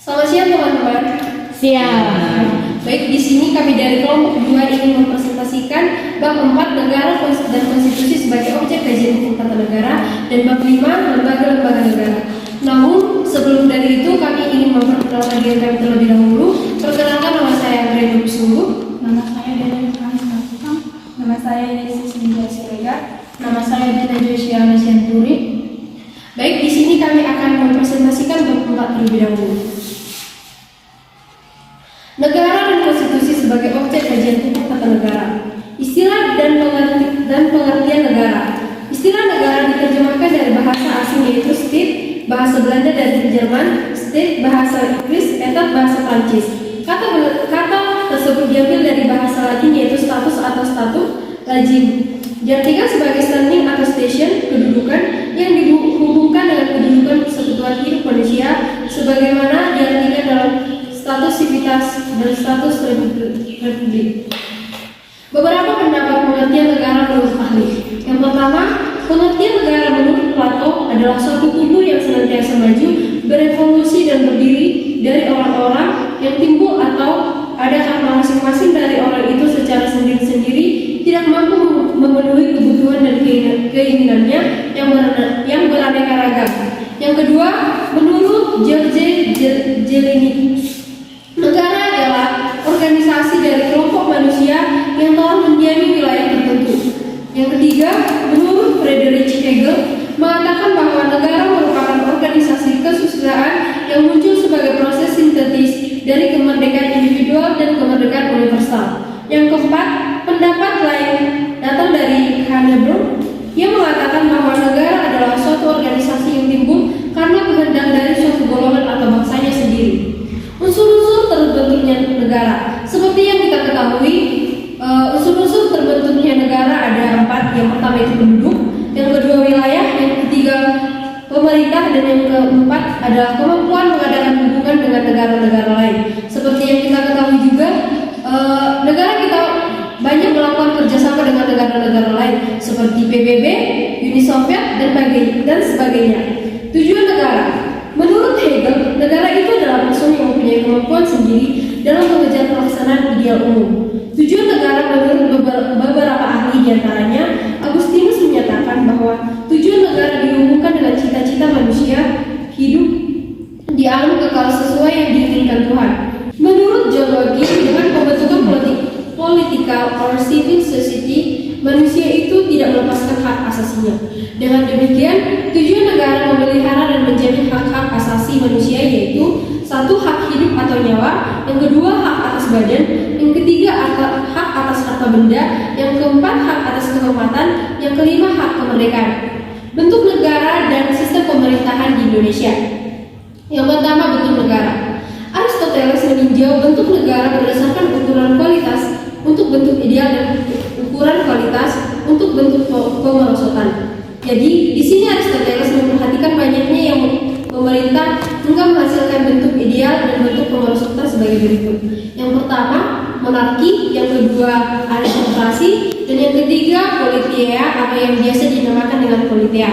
Selamat siang teman-teman. Siap. Baik, di sini kami dari kelompok 2 ingin mempresentasikan bab 4 negara dan konstitusi sebagai objek kajian hukum tata negara dan bab 5 lembaga-lembaga negara. Namun sebelum dari itu kami ingin memperkenalkan diri kami terlebih dahulu. Perkenalkan, nama saya Andrea Sungguh. Nama saya Deden Kanisakutang. Nama saya Yesus Ninja Siregar. Nama saya Deta Josiana Senturi. Baik, di sini kami akan mempresentasikan bab 4 terlebih dahulu. Negara dan konstitusi sebagai objek kajian hukum tata negara. Istilah dan pengertian negara. Istilah negara diterjemahkan dari bahasa asing yaitu state, bahasa Belanda dari Jerman, state bahasa Inggris, etat bahasa Prancis. Kata tersebut diambil dari bahasa Latin yaitu status atau statut, lazim. Diartikan sebagai standing atau station, kedudukan yang dihubungkan dengan kedudukan kesatuan hidup manusia, sebagaimana diartikan dalam status sivitas dan status republik. Beberapa pendapat pengertian negara menurut ahli. Yang pertama, pengertian negara menurut Plato adalah suatu tubuh yang senantiasa maju, berevolusi dan berdiri dari orang-orang yang timbul atau ada karena masing-masing dari orang itu secara sendiri-sendiri tidak mampu memenuhi kebutuhan dan keinginannya yang beraneka ragam. Yang kedua, menurut George Jelini, negara adalah organisasi dari kelompok manusia yang telah mendiami wilayah tertentu. Yang ketiga, menurut Friedrich Hegel, mengatakan bahwa negara merupakan organisasi kesusilaan yang muncul sebagai proses sintetis dari kemerdekaan individual dan kemerdekaan universal. Yang keempat, pendapat lain datang dari Haneberg yang mengatakan bahwa negara adalah suatu organisasi yang timbul karena kehendak dari suatu golongan atau bangsanya sendiri. Unsur-unsur terbentuknya negara. Seperti yang kita ketahui, unsur-unsur terbentuknya negara ada 4. Yang pertama itu penduduk, yang kedua wilayah, yang ketiga pemerintah, dan yang keempat adalah kemampuan mengadakan hubungan dengan negara-negara lain. Seperti yang kita ketahui juga, negara kita banyak melakukan kerjasama dengan negara-negara lain seperti PBB, Uni Soviet, dan sebagainya. Tujuan negara. Menurut Hegel, negara itu adalah person yang mempunyai kemampuan sendiri dalam mengejar pelaksanaan ideal umum. Tujuan negara menurut beberapa ahli, diantaranya Agustinus menyatakan bahwa tujuan negara dihubungkan dengan cita-cita manusia hidup di alam kekal sesuai yang diinginkan Tuhan. Menurut John Locke, dengan pembentukan political or civil society, manusia itu tidak melepaskan hak asasinya. Dengan demikian, tujuan negara memelihara dan menjamin hak-hak asasi manusia yaitu 1. Hak hidup atau nyawa, yang kedua hak atas badan, yang ketiga hak atas harta benda, yang keempat hak atas kehormatan, yang kelima hak kemerdekaan. Bentuk negara dan sistem pemerintahan di Indonesia. Yang pertama, bentuk negara. Aristoteles meninjau bentuk negara berdasarkan ukuran kualitas untuk bentuk ideal dan ukuran kualitas untuk bentuk pemerosotan. Jadi, di sini Aristoteles memperhatikan banyaknya yang pemerintah hingga menghasilkan bentuk ideal dan bentuk pemerosotan sebagai berikut. Yang pertama, monarki, yang kedua aristokrasi, dan yang ketiga politia atau yang biasa dinamakan dengan politia.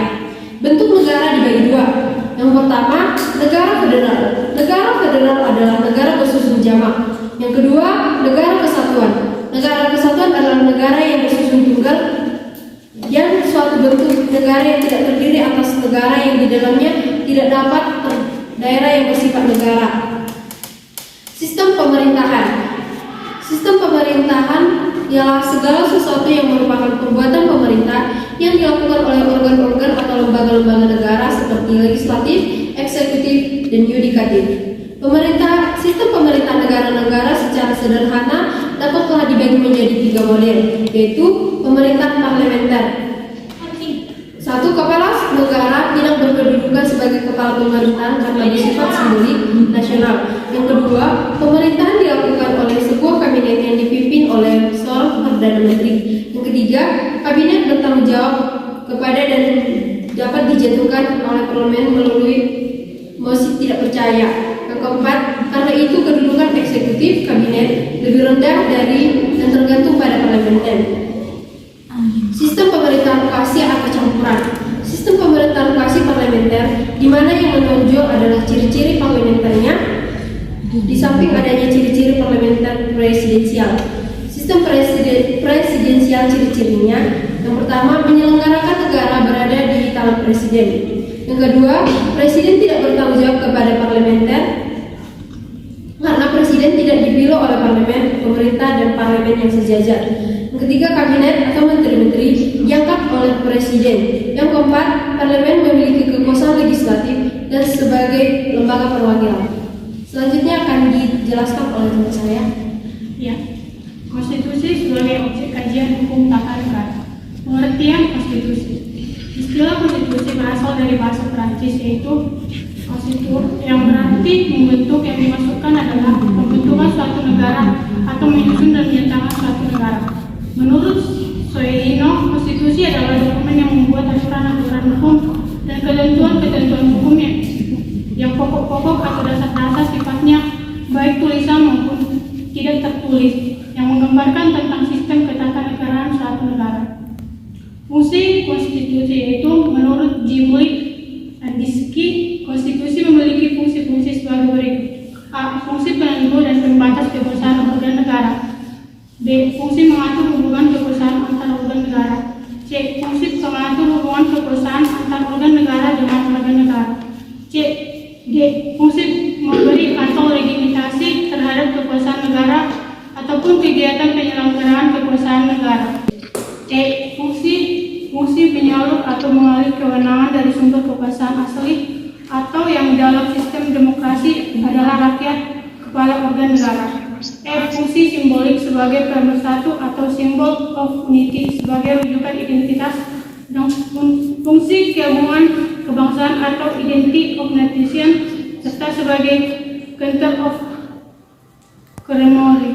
Bentuk negara dibagi 2. Yang pertama, negara federal. Negara federal adalah negara bersusun jamak. Yang kedua, negara kesatuan. Negara kesatuan adalah negara yang bersusun tunggal, yang suatu bentuk negara yang tidak terdiri atas negara yang di dalamnya tidak dapat daerah yang bersifat negara. Sistem pemerintahan. Sistem pemerintahan ialah segala sesuatu yang merupakan perbuatan pemerintah yang dilakukan oleh organ-organ atau lembaga-lembaga negara seperti legislatif, eksekutif, dan yudikatif. Sistem pemerintah negara-negara secara sederhana dapatlah dibagi menjadi 3 model, yaitu pemerintah parlementer. 1. Kepala negara tidak berkedudukan sebagai kepala pemerintahan karena bersifat simbolik nasional. Yang kedua, pemerintahan dilakukan oleh sebuah kabinet yang dipimpin oleh seorang perdana menteri. Yang ketiga, kabinet bertanggung jawab kepada dan dapat dijatuhkan oleh parlemen melalui mosi tidak percaya. Yang keempat, karena itu kedudukan eksekutif kabinet lebih rendah dari dan tergantung pada parlementer. Sistem pemerintahan lokasi atau campuran. Sistem pemerintahan lokasi parlementer, di mana yang menonjol adalah ciri-ciri parlementernya, Di samping adanya ciri-ciri parlementer presidensial, sistem presidensial ciri-cirinya, yang pertama menyelenggarakan negara berada di tangan presiden. Yang kedua, presiden tidak bertanggung jawab kepada parlementer karena presiden tidak dipilih oleh parlemen, pemerintah, dan parlemen yang sejajar. Yang ketiga, kabinet atau menteri-menteri diangkat oleh presiden. Yang keempat, parlemen memiliki kekuasaan legislatif dan sebagai lembaga perwakilan. Selanjutnya akan dijelaskan oleh teman saya. Ya, konstitusi sebagai objek kajian hukum tata negara. Pengertian konstitusi. Istilah konstitusi berasal dari bahasa Prancis yaitu konstitur, yang berarti membentuk, yang dimaksudkan adalah pembentukan suatu negara atau menyusun dan menyatakan suatu negara. Menurut Soeino, konstitusi adalah dokumen yang membuat aturan-aturan hukum dan ketentuan-ketentuan hukum yang pokok-pokok atau dasar-dasar sifatnya baik tulisan maupun tidak tertulis, yang menggambarkan tentang sistem ketatanegaraan suatu negara. Fungsi konstitusi yaitu menurut Jimli dan Diski, konstitusi memiliki fungsi-fungsi sebagai berikut: A. Fungsi penentu dan pembatas kekuasaan organ negara. B. Fungsi mengatur hubungan kekuasaan antar organ negara. C. Fungsi mengatur hubungan kekuasaan antar organ negara dengan organ negara. C. D. Fungsi memberi atau legitimasi terhadap kekuasaan negara ataupun kegiatan penyelenggaraan kekuasaan negara. E. Fungsi penyalur atau mengalir kewenangan dari sumber kekuasaan asli atau yang dalam sistem demokrasi adalah rakyat kepala organ negara. E. Fungsi simbolik sebagai pemersatu atau symbol of unity sebagai rujukan identitas dan fungsi gabungan kebangsaan atau identity of nation serta sebagai center of ceremony.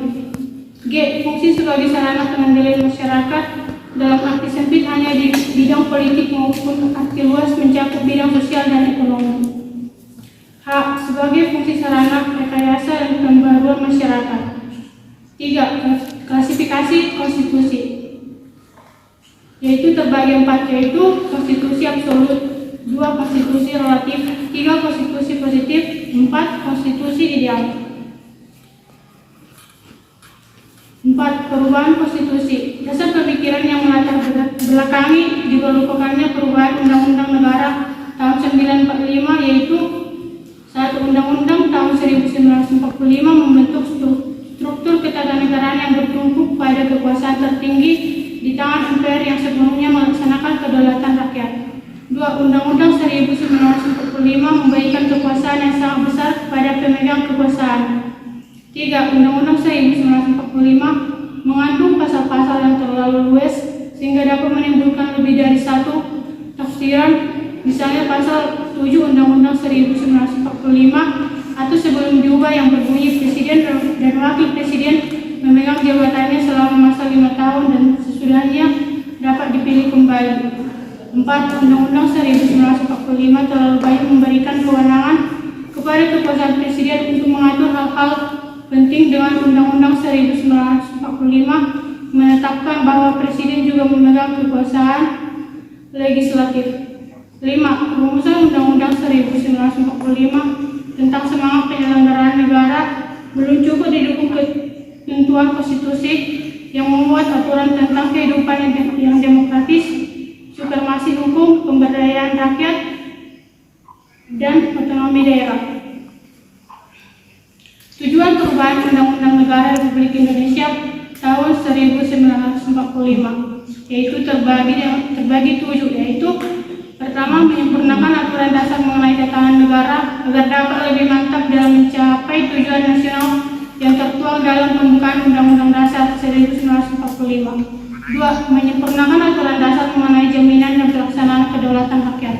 G. Fungsi sebagai sarana pengendalian masyarakat dalam arti sempit hanya di bidang politik maupun arti luas mencakup bidang sosial dan ekonomi. H. Sebagai fungsi sarana rekayasa dan pembaruan masyarakat. 3. Klasifikasi konstitusi, yaitu terbagi 4, yaitu konstitusi absolut, 2. Konstitusi relatif, 3. Konstitusi positif, 4. Konstitusi ideal. 4. Perubahan konstitusi. Dasar pemikiran yang melatar belakangi diberlakukannya perubahan Undang-Undang Negara tahun 1945 yaitu 1. Undang-Undang tahun 1945 membentuk struktur ketatanegaraan yang bertumpu pada kekuasaan tertinggi di tangan MPR yang sepenuhnya melaksanakan kedaulatan rakyat. 2. Undang-Undang 1945 memberikan kekuasaan yang sangat besar kepada pemegang kekuasaan. 3. Undang-Undang 1945 mengandung pasal-pasal yang terlalu luas sehingga dapat menimbulkan lebih dari satu tafsiran. Misalnya pasal 7 Undang-Undang 1945 atau sebelum diubah yang berbunyi Presiden dan Wakil Presiden memegang jabatannya selama masa 5 tahun dan sesudahnya dapat dipilih kembali. 4. Undang-Undang 1945 terlalu banyak memberikan kewenangan kepada kekuasaan Presiden untuk mengatur hal-hal penting dengan Undang-Undang 1945 menetapkan bahwa Presiden juga memegang kekuasaan legislatif. 5. Rumusan Undang-Undang 1945 tentang semangat penyelenggaraan negara belum cukup didukung ketentuan konstitusi yang memuat aturan tentang kehidupan yang demokratis, supremasi hukum, pemberdayaan rakyat, dan otonomi daerah. Tujuan perubahan Undang-Undang Negara Republik Indonesia tahun 1945 yaitu terbagi 7, yaitu pertama, menyempurnakan aturan dasar mengenai tatanan negara agar dapat lebih mantap dalam mencapai tujuan nasional yang tertuang dalam pembukaan Undang-Undang Dasar 1945. 2. Menyempurnakan aturan dasar mengenai jaminan dan pelaksanaan kedaulatan rakyat.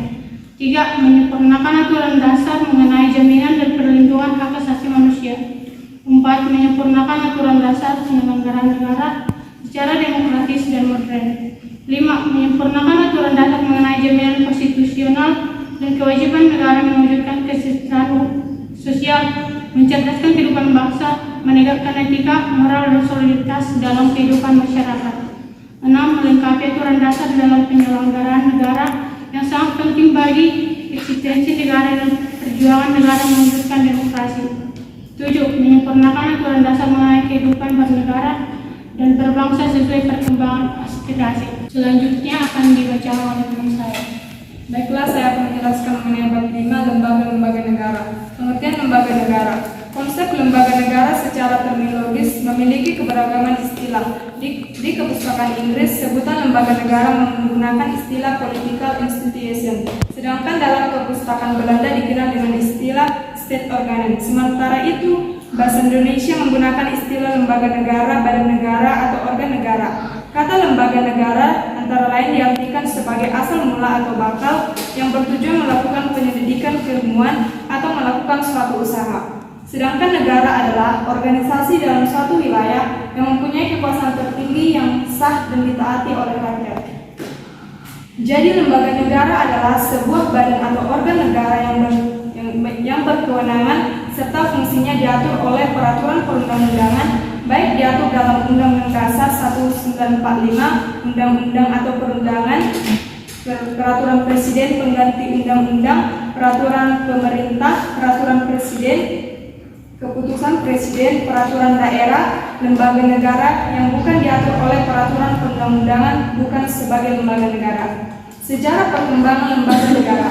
3. Menyempurnakan aturan dasar mengenai jaminan dan perlindungan hak asasi manusia. 4. Menyempurnakan aturan dasar penyelenggaraan negara secara demokratis dan modern. 5. Menyempurnakan aturan dasar mengenai jaminan konstitusional dan kewajiban negara mewujudkan kesejahteraan sosial, mencerdaskan kehidupan bangsa, menegakkan etika, moral, dan soliditas dalam kehidupan masyarakat. 6. Melengkapi aturan dasar dalam penyelenggaraan negara yang sangat penting bagi eksistensi negara dan perjuangan negara mewujudkan demokrasi. 7. Menyempurnakan aturan dasar mengenai kehidupan bernegara dan berbangsa sesuai perkembangan aspirasi. Selanjutnya akan dibaca oleh teman saya. Baiklah, saya akan menjelaskan mengenai bab 5 lembaga-lembaga negara. Pengertian lembaga negara. Konsep lembaga negara secara terminologis memiliki keberagaman istilah. Di Kepustakaan Inggris, sebutan lembaga negara menggunakan istilah political institution, sedangkan dalam Kepustakaan Belanda dikenal dengan istilah state organ. Sementara itu, bahasa Indonesia menggunakan istilah lembaga negara, badan negara, atau organ negara. Kata lembaga negara antara lain diartikan sebagai asal mula atau bakal yang bertujuan melakukan penyelidikan keilmuan atau melakukan suatu usaha. Sedangkan negara adalah organisasi dalam suatu wilayah yang mempunyai kekuasaan tertinggi yang sah dan ditaati oleh rakyat. Jadi lembaga negara adalah sebuah badan atau organ negara yang berkewenangan serta fungsinya diatur oleh peraturan perundang-undangan, baik diatur dalam Undang-Undang Dasar 1945, Undang-Undang atau perundangan, peraturan presiden pengganti undang-undang, peraturan pemerintah, peraturan presiden, keputusan presiden, peraturan daerah. Lembaga negara yang bukan diatur oleh peraturan perundang-undangan bukan sebagai lembaga negara. Sejarah perkembangan lembaga negara.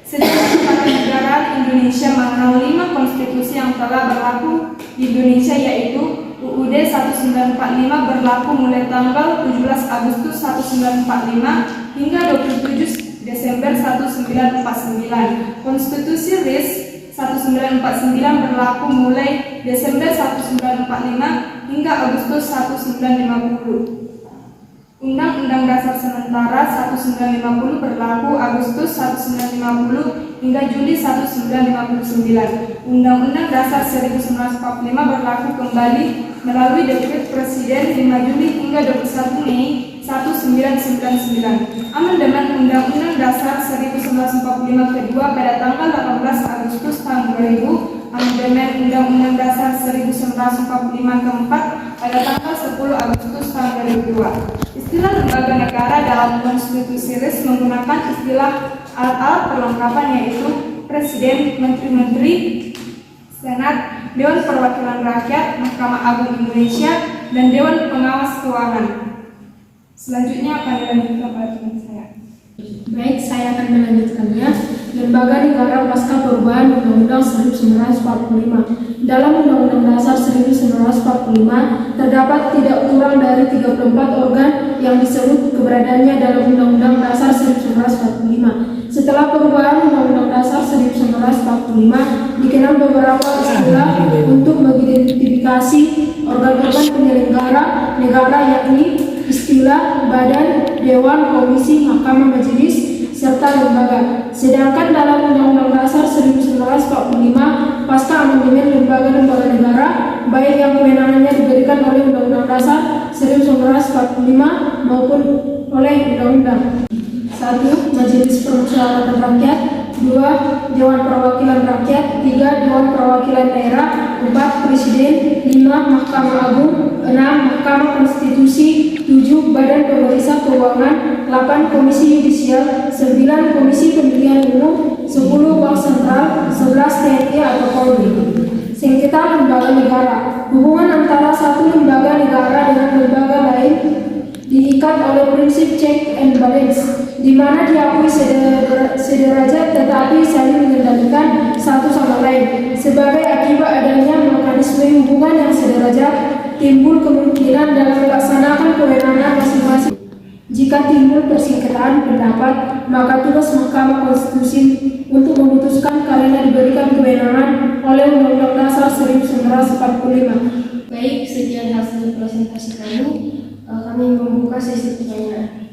Sejarah Ketatanegaraan Indonesia mengenal 5 konstitusi yang telah berlaku di Indonesia, yaitu UUD 1945 berlaku mulai tanggal 17 Agustus 1945 hingga 27 Desember 1949. Konstitusi RIS 1949 berlaku mulai Desember 1945 hingga Agustus 1950. Undang-Undang Dasar Sementara 1950 berlaku Agustus 1950 hingga Juli 1959. Undang-Undang Dasar 1945 berlaku kembali melalui Dekret Presiden 5 Juli hingga 21 Mei 1999. Amandemen Undang-Undang Dasar 1945 kedua pada tanggal 18 Agustus tahun 2000. Amandemen Undang-Undang Dasar 1945 keempat pada tanggal 10 Agustus tahun 2002. Istilah lembaga negara dalam konstitusi RIS menggunakan istilah alat-alat perlengkapan, yaitu Presiden, Menteri-Menteri, Senat, Dewan Perwakilan Rakyat, Mahkamah Agung Indonesia, dan Dewan Pengawas Keuangan. Selanjutnya akan dilanjutkan oleh teman saya. Baik, saya akan melanjutkannya. Lembaga negara pasca perubahan Undang-Undang 1945. Dalam Undang-Undang Dasar 1945 terdapat tidak kurang dari 34 organ yang disebut keberadaannya dalam Undang-Undang Dasar 1945. Setelah perubahan Undang-Undang Dasar 1945 dikenal beberapa istilah untuk mengidentifikasi organ-organ penyelenggara negara, yakni istilah badan, dewan, komisi, mahkamah, majelis, serta lembaga. Sedangkan dalam Undang-Undang Dasar 1945 pasca amandemen lembaga-lembaga negara, baik yang kewenangannya diberikan oleh Undang-Undang Dasar 1945 maupun oleh Undang-Undang. 1. Majelis Permusyawaratan Rakyat. 2. Dewan Perwakilan Rakyat. 3. Dewan Perwakilan Daerah. 4. Presiden. 5. Mahkamah Agung. 6. Mahkamah Konstitusi. 7. Badan Pemeriksa Keuangan. 8. Komisi Yudisial. 9. Komisi Pemilihan Umum. 10. Bank Sentral. 11. TNI atau Polri. Sengketa lembaga negara. Hubungan antara satu lembaga negara dengan lembaga lain diikat oleh prinsip check and balance, di mana diakui sederajat tetapi saling mengendalikan satu sama lain. Sebagai akibat adanya mekanisme hubungan yang sederajat, timbul kemungkinan dalam melaksanakan kewenangan masing-masing. Jika timbul persengketaan pendapat, maka tugas Mahkamah Konstitusi untuk memutuskan karena diberikan kewenangan oleh Undang-Undang Dasar 1945. Baik, sekian hasil presentasi kami. Kami membuka sesi pertanyaan.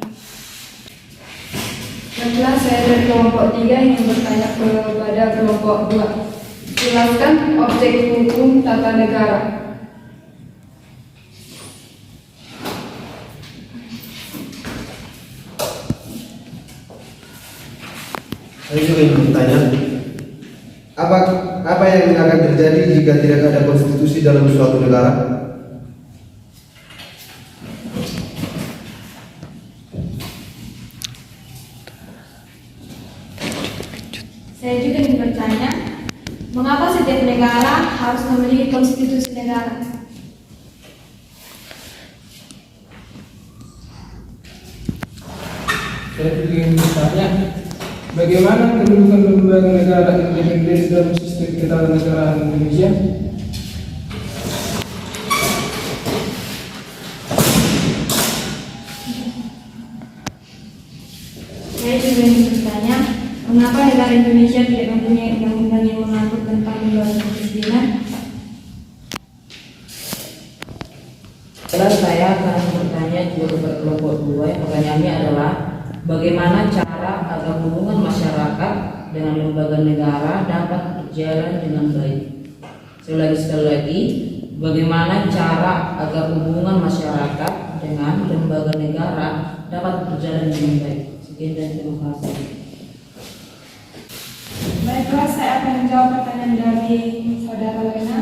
Baiklah, saya dari kelompok 3 yang bertanya kepada kelompok 2. Jelaskan objek hukum tata negara. Saya juga ingin bertanya, apa yang akan terjadi jika tidak ada konstitusi dalam suatu negara? Saya juga ingin bertanya, Mengapa setiap negara harus memiliki konstitusi negara? Saya ingin bertanya, bagaimana kedudukan lembaga negara independen dalam sistem ketatanegaraan Indonesia? Saya juga ingin bertanya, mengapa negara Indonesia tidak mempunyai undang-undang yang mengatur tentang lembaga kepresidenan? Saya akan bertanya juga kepada kelompok 2. Yang pertanyaannya adalah bagaimana cara agar hubungan masyarakat dengan lembaga negara dapat berjalan dengan baik. Sekali lagi, bagaimana cara agar hubungan masyarakat dengan lembaga negara dapat berjalan dengan baik. Sekian dan terima kasih. Baiklah, saya akan menjawab pertanyaan dari saudara Lena.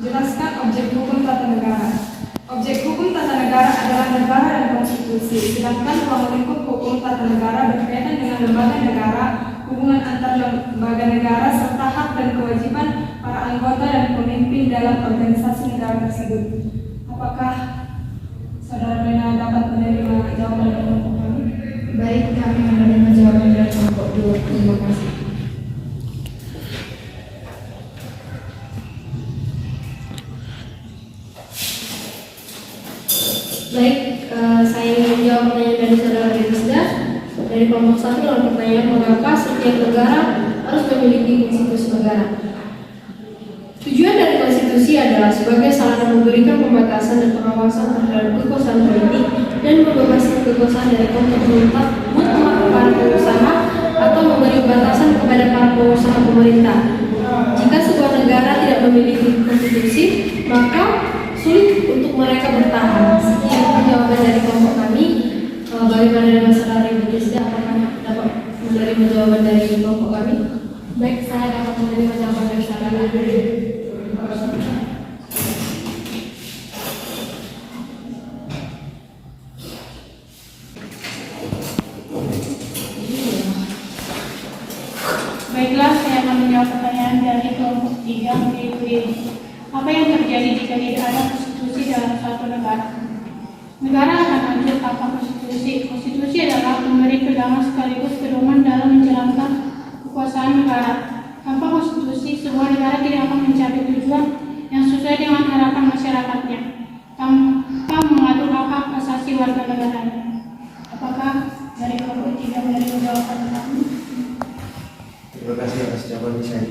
Jelaskan objek hukum tata negara. Objek hukum tata negara adalah negara dan konstitusi, sedangkan ruang lingkup hukum tata negara berkaitan dengan lembaga negara, hubungan antar lembaga negara, serta hak dan kewajiban para anggota dan pemimpin dalam organisasi negara tersebut. Apakah saudara Lena dapat menerima jawaban dari kelompok kami? Baik, kami menerima jawaban dari kelompok 2. Terima kasih. Baik, saya ingin menjawab pertanyaan dari saudara Rizda dari kelompok 1 dengan pertanyaan mengapa setiap negara harus memiliki konstitusi negara. Tujuan dari konstitusi adalah sebagai sarana memberikan pembatasan dan pengawasan terhadap kekuasaan politik dan membebaskan kekuasaan dari kontrol mutlak para pengusaha atau memberi batasan kepada para pengusaha pemerintah. Jika sebuah negara tidak memiliki konstitusi, maka sulit untuk mereka bertahan. Sekian jawaban dari kelompok kami. Bagaimana dengan saudara Ibu Rizda, apakah dapat menerima jawaban dari kelompok kami? Baik, saya dapat menerima jawaban dari saudara. Baiklah, saya akan menjawab pertanyaan dari kelompok 3 yaitu ini. Apa yang terjadi jika tidak ada konstitusi dalam suatu negara? Negara akan hancur tanpa konstitusi. Konstitusi adalah memberi pegangan sekaligus pedoman dalam menjalankan kekuasaan negara. Tanpa konstitusi, sebuah negara tidak akan mencapai tujuan yang sesuai dengan harapan masyarakatnya, tanpa mengatur hak-hak asasi warga negaranya. Apakah dari kelompok 3 dari menjawab pertanyaan? Terima kasih atas jawaban saya.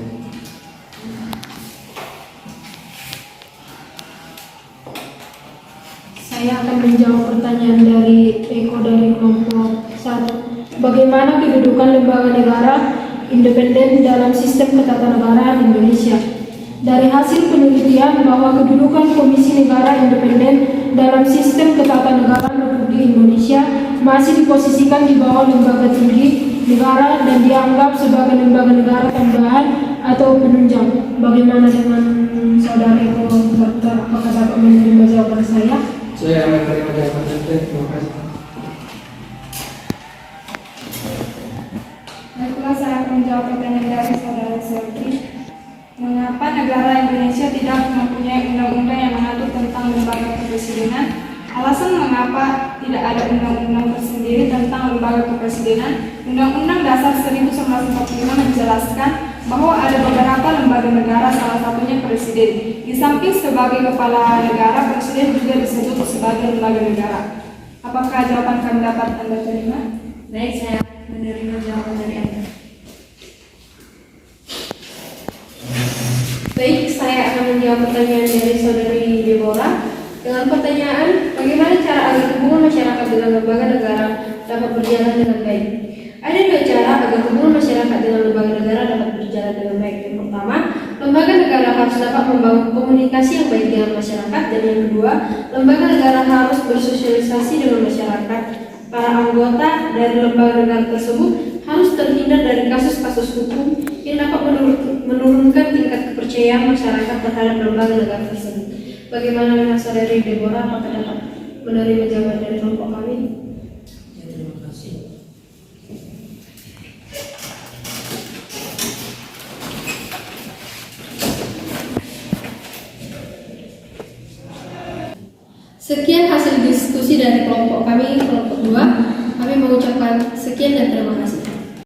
Saya akan menjawab pertanyaan dari Eko dari kelompok 1. Bagaimana kedudukan lembaga negara independen dalam sistem ketatanegaraan Indonesia? Dari hasil penelitian bahwa kedudukan Komisi Negara Independen dalam sistem ketatanegaraan Republik Indonesia masih diposisikan di bawah lembaga tinggi negara dan dianggap sebagai lembaga negara tambahan atau penunjang. Bagaimana dengan saudara Eko Dokter? Apakah dapat menerima jawaban saya? Saya akan menerima jawaban Anda. Terima kasih. Baiklah, saya akan menjawab pertanyaan dari saudara Selvi. Mengapa negara Indonesia tidak mempunyai undang-undang yang mengatur tentang lembaga kepresidenan? Alasan mengapa tidak ada undang-undang tersendiri tentang lembaga kepresidenan, Undang-Undang Dasar 1945 menjelaskan bahwa ada beberapa lembaga negara, salah satunya presiden. Di samping sebagai kepala negara, presiden juga disebut sebagai lembaga negara. Apakah jawaban kami dapat Anda terima? Baik, saya menerima jawaban dari Anda. Baik, saya akan menjawab pertanyaan dari saudari Deborah dengan pertanyaan bagaimana cara agar hubungan masyarakat dengan lembaga negara dapat berjalan dengan baik. Ada dua cara agar hubungan masyarakat dengan lembaga negara dapat berjalan dengan baik. Yang pertama, lembaga negara harus dapat membangun komunikasi yang baik dengan masyarakat, dan yang kedua, lembaga negara harus bersosialisasi dengan masyarakat. Para anggota dari lembaga negara tersebut harus terhindar dari kasus-kasus hukum yang dapat menurunkan tingkat kepercayaan masyarakat terhadap lembaga negara tersebut. Bagaimana dengan saudari Deborah? Apakah dapat menerima jawaban dari kelompok kami? Terima kasih. Sekian hasil diskusi dari kelompok kami, kelompok 2. Kami mengucapkan sekian dan terima kasih.